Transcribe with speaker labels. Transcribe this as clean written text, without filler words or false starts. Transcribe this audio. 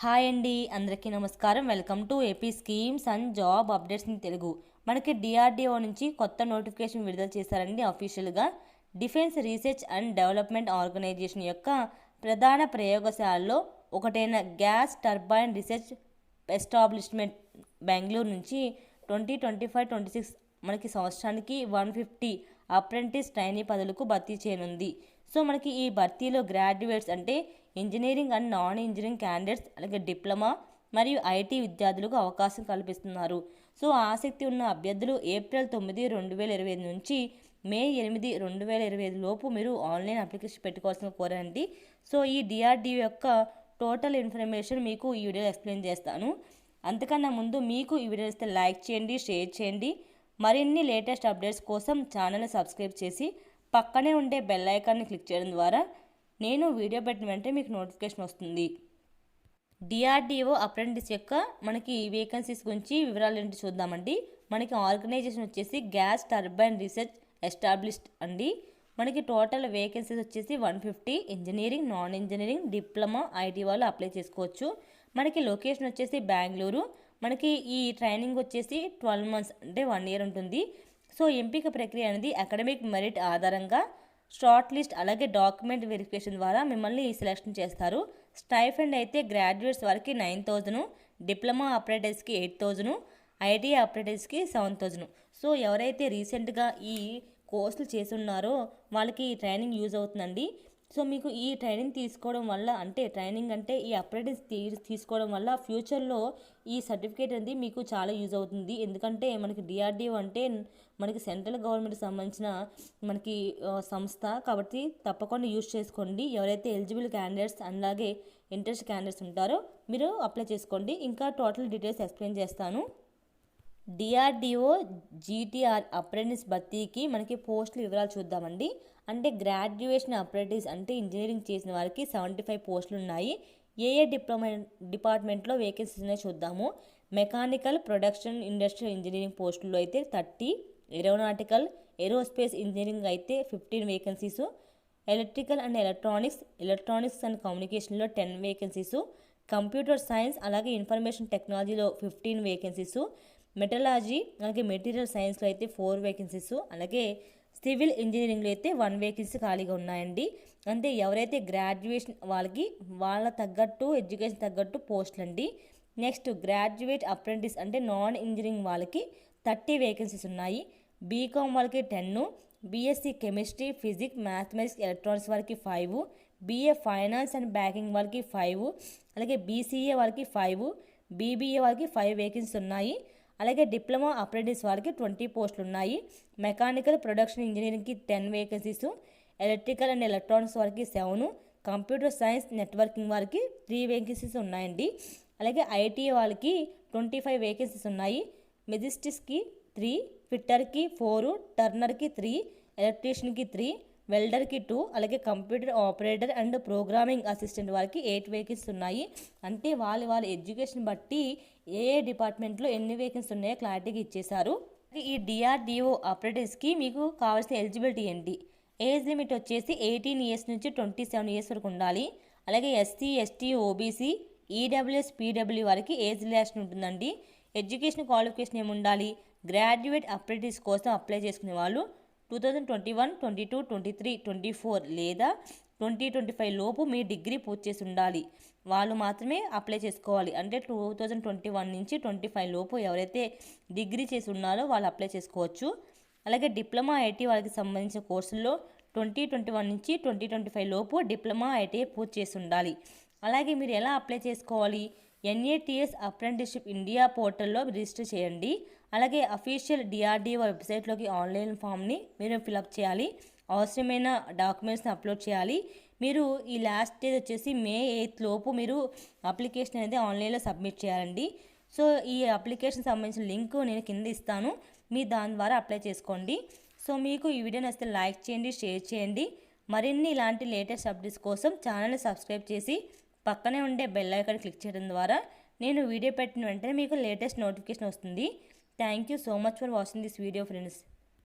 Speaker 1: Hi అండి, అందరికీ నమస్కారం. Welcome to AP schemes and job updates in Telugu. మనకి డిఆర్డిఓ నుంచి కొత్త నోటిఫికేషన్ విడుదల చేశారండి. అఫీషియల్గా defence research and development organisation యొక్క ప్రధాన ప్రయోగశాలలో ఒకటైన gas turbine research establishment Bengaluru నుంచి 2025-26 మనకి సంవత్సరానికి 150 అప్రెంటిస్ ట్రైనీ పదవులకు భర్తీ చేయనుంది. సో మనకి ఈ భర్తీలో గ్రాడ్యుయేట్స్ అంటే engineering and non engineering candidates, అలాగే డిప్లొమా మరియు ఐటీ విద్యార్థులకు అవకాశం కల్పిస్తున్నారు. సో ఆసక్తి ఉన్న అభ్యర్థులు ఏప్రిల్ 9, 2025 నుంచి మే 8, 2025 లోపు మీరు ఆన్లైన్ అప్లికేషన్ పెట్టుకోవాల్సిన కోరండి. సో ఈ డిఆర్డిఓ యొక్క టోటల్ ఇన్ఫర్మేషన్ మీకు ఈ వీడియోలో ఎక్స్ప్లెయిన్ చేస్తాను. అంతకన్నా ముందు మీకు ఈ వీడియో ఇస్తే లైక్ చేయండి, షేర్ చేయండి. మరిన్ని లేటెస్ట్ అప్డేట్స్ కోసం ఛానల్ని సబ్స్క్రైబ్ చేసి పక్కనే ఉండే బెల్ ఐకాన్ని క్లిక్ చేయడం ద్వారా నేను వీడియో పెట్టిన వెంటనే మీకు నోటిఫికేషన్ వస్తుంది. డిఆర్డిఓ అప్రెంటిస్ యొక్క మనకి వేకెన్సీస్ గురించి వివరాలు ఏంటి చూద్దామండి. మనకి ఆర్గనైజేషన్ వచ్చేసి గ్యాస్ టర్బైన్ రీసెర్చ్ ఎస్టాబ్లిష్డ్ అండి. మనకి టోటల్ వేకెన్సీస్ వచ్చేసి 150 engineering, non engineering, diploma, IT వాళ్ళు అప్లై చేసుకోవచ్చు. మనకి లొకేషన్ వచ్చేసి బెంగళూరు. మనకి ఈ ట్రైనింగ్ వచ్చేసి 12 months అంటే 1 year ఉంటుంది. సో ఎంపిక ప్రక్రియ అనేది అకాడమిక్ మెరిట్ ఆధారంగా షార్ట్ లిస్ట్ అలాగే డాక్యుమెంట్ వెరిఫికేషన్ ద్వారా మిమ్మల్ని సెలెక్షన్ చేస్తారు. స్టైఫండ్ అయితే గ్రాడ్యుయేట్స్ వారికి 9,000, డిప్లొమా అప్రెంటిస్కి 8,000, ఐటీ అప్రెంటిస్కి 7,000. సో ఎవరైతే రీసెంట్గా ఈ కోర్సులు చేసి ఉన్నారో వాళ్ళకి ఈ ట్రైనింగ్ యూజ్ అవుతుందండి. సో మీకు ఈ ట్రైనింగ్ తీసుకోవడం వల్ల ట్రైనింగ్ అంటే ఈ అప్రెంటిస్ తీసుకోవడం వల్ల ఫ్యూచర్లో ఈ సర్టిఫికేట్ అనేది మీకు చాలా యూజ్ అవుతుంది. ఎందుకంటే మనకి డిఆర్డిఓ అంటే మనకి సెంట్రల్ గవర్నమెంట్కి సంబంధించిన మనకి సంస్థ కాబట్టి తప్పకుండా యూజ్ చేసుకోండి. ఎవరైతే ఎలిజిబుల్ క్యాండిడేట్స్ అలాగే ఇంట్రెస్ట్ క్యాండిడేట్స్ ఉంటారో మీరు అప్లై చేసుకోండి. ఇంకా టోటల్ డీటెయిల్స్ ఎక్స్ప్లెయిన్ చేస్తాను. డిఆర్డిఓ జీటీఆర్ అప్రెంటిస్ భర్తీకి మనకి పోస్టుల వివరాలు చూద్దామండి. గ్రాడ్యుయేషన్ అప్రెంటిస్ అంటే ఇంజనీరింగ్ చేసిన వారికి 75 పోస్టులు ఉన్నాయి. ఏ డిపార్ట్మెంట్లో వేకెన్సీస్ ఉన్నాయో చూద్దాము. మెకానికల్, ప్రొడక్షన్, ఇండస్ట్రియల్ ఇంజనీరింగ్ పోస్టుల్లో అయితే 30, ఏరోనాటికల్, ఏరోస్పేస్ ఇంజనీరింగ్ అయితే 15 vacancies, electrical and electronics and కమ్యూనికేషన్లో 10 వేకెన్సీస్, కంప్యూటర్ సైన్స్ అలాగే ఇన్ఫర్మేషన్ టెక్నాలజీలో 15 వేకెన్సీస్, మెటలాజీ అలాగే మెటీరియల్ సైన్స్లో అయితే 4 వేకెన్సీస్, అలాగే సివిల్ ఇంజనీరింగ్లో అయితే 1 వేకెన్సీ ఖాళీగా ఉన్నాయండి. ఎవరైతే గ్రాడ్యుయేషన్ వాళ్ళ తగ్గట్టు ఎడ్యుకేషన్ తగ్గట్టు పోస్టులు అండి. Next graduate apprentice non engineering వాళ్ళకి 30 వేకెన్సీస్ ఉన్నాయి. బీకామ్ వాళ్ళకి 10, BSc chemistry, physics, mathematics, electronics వాళ్ళకి 5, బీఏ ఫైనాన్స్ అండ్ బ్యాంకింగ్ వాళ్ళకి 5, అలాగే బీసీఏ వాళ్ళకి 5, బీబీఏ వాళ్ళకి 5 వేకెన్సీస్ ఉన్నాయి. అలాగే డిప్లొమా అప్రెంటిస్ వారికి 20 పోస్టులు ఉన్నాయి. మెకానికల్, ప్రొడక్షన్ ఇంజనీరింగ్కి 10 వేకెన్సీస్, ఎలక్ట్రికల్ అండ్ ఎలక్ట్రానిక్స్ వారికి 7, కంప్యూటర్ సైన్స్ నెట్వర్కింగ్ వారికి 3 వేకెన్సీస్ ఉన్నాయండి. అలాగే ఐటీ వాళ్ళకి 25 వేకెన్సీస్ ఉన్నాయి. మెజిస్టిక్స్కి 3, ఫిట్టర్కి 4, టర్నర్కి 3, ఎలక్ట్రీషియన్కి 3, వెల్డర్కి 2, అలాగే computer operator and programming assistant వారికి 8 వేకెన్సీస్ ఉన్నాయి. వాళ్ళ ఎడ్యుకేషన్ బట్టి ఏ డిపార్ట్మెంట్లో ఎన్ని వేకెన్సీ ఉన్నాయో క్లారిటీగా ఇచ్చేశారు. ఈ డిఆర్డిఓ అప్రెంటిస్కి మీకు కావాల్సిన ఎలిజిబిలిటీ ఏంటి? ఏజ్ లిమిట్ వచ్చేసి 18 years నుంచి 27 years వరకు ఉండాలి. అలాగే SC, ST, OBC, EWS, PW వారికి ఏజ్ రిలాక్సేషన్ ఉంటుందండి. ఎడ్యుకేషన్ క్వాలిఫికేషన్ ఏమి ఉండాలి? గ్రాడ్యుయేట్ అప్రెంటిస్ కోసం అప్లై చేసుకునే వాళ్ళు 2021, 22, 23, 24 లేదా 2025 లోపు మీ డిగ్రీ పూర్తి చేసి ఉండాలి. వాళ్ళు మాత్రమే అప్లై చేసుకోవాలి. 2021 నుంచి 25 లోపు ఎవరైతే డిగ్రీ చేసి ఉన్నారో వాళ్ళు అప్లై చేసుకోవచ్చు. అలాగే డిప్లొమా ఐటీ వాళ్ళకి సంబంధించిన కోర్సుల్లో 2021 నుంచి 2025 లోపు డిప్లొమా ఐటీ పూర్తి చేసి ఉండాలి. అలాగే మీరు ఎలా అప్లై చేసుకోవాలి? NATS అప్రెంటిస్షిప్ ఇండియా పోర్టల్లో రిజిస్టర్ చేయండి. అలాగే అఫీషియల్ డిఆర్డిఓ వెబ్సైట్లోకి ఆన్లైన్ ఫామ్ని మీరు ఫిలప్ చేయాలి. అవసరమైన డాక్యుమెంట్స్ని అప్లోడ్ చేయాలి. మీరు ఈ లాస్ట్ డేట్ వచ్చేసి May 8 లోపు మీరు అప్లికేషన్ అనేది ఆన్లైన్లో సబ్మిట్ చేయాలండి. సో ఈ అప్లికేషన్ సంబంధించిన లింక్ నేను కింద ఇస్తాను, మీరు దాని ద్వారా అప్లై చేసుకోండి. సో మీకు ఈ వీడియో నచ్చితే లైక్ చేయండి, షేర్ చేయండి. మరిన్ని ఇలాంటి లేటెస్ట్ అప్డేట్స్ కోసం ఛానల్ని సబ్స్క్రైబ్ చేసి పక్కనే ఉండే బెల్ ఐకాన్ క్లిక్ చేయడం ద్వారా నేను వీడియో పెట్టిన వెంటనే మీకు లేటెస్ట్ నోటిఫికేషన్ వస్తుంది. Thank you so much for watching this video friends.